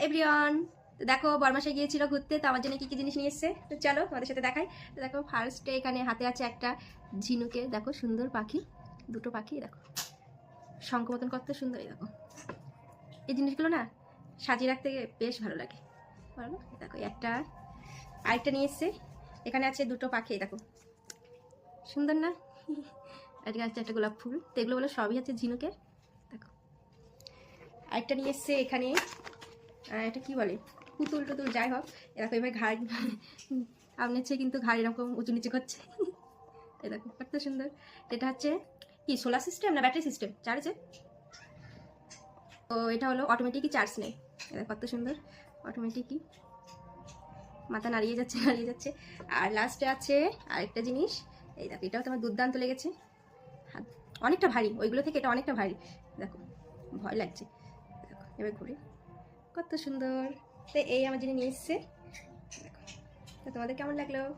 Everyone, তো দেখো বরমাসে গিয়েছিল ঘুরতে, তো আমার জন্য কি কি জিনিস নিয়ে এসছে তো চলো তোমাদের সাথে দেখাই। তো দেখো ফার্স্টে এখানে হাতে আছে একটা ঝিনুকের, দেখো সুন্দর পাখি, দুটো পাখি দেখো শঙ্খ মতন কত সুন্দর। এই দেখো এই জিনিসগুলো না সাজিয়ে রাখতে বেশ ভালো লাগে, বলো না? দেখো একটা আরেকটা নিয়ে এসছে, এখানে আছে দুটো পাখি দেখো সুন্দর না। আজকে আছে একটা গোলাপ ফুল, তো এগুলো বলে সবই আছে ঝিনুকের। দেখো আরেকটা নিয়ে এসছে এখানে, এটা কি বলে পুতুল টুতুল যাই হোক। এরকম এবার ঘাড় আমনেছে কিন্তু ঘাড় এরকম উঁচু নিচু করছে। এই দেখো কত সুন্দর। এটা হচ্ছে কি সোলার সিস্টেম না ব্যাটারি সিস্টেম চার্জে, তো এটা হলো অটোমেটিকই চার্জ নেই। এটা কত সুন্দর অটোমেটিকই, মাথা নাড়িয়ে যাচ্ছে নাড়িয়ে যাচ্ছে। আর লাস্টে আছে আরেকটা জিনিস, এই দেখো এটাও তোমার দুর্দান্ত লেগেছে, অনেকটা ভারী, ওইগুলো থেকে এটা অনেকটা ভারী। দেখো ভয় লাগছে, দেখো এবার ঘুরে কত সুন্দর। তো এই আমার যিনি নিয়ে এসছে, দেখো তো তোমাদের কেমন লাগলো?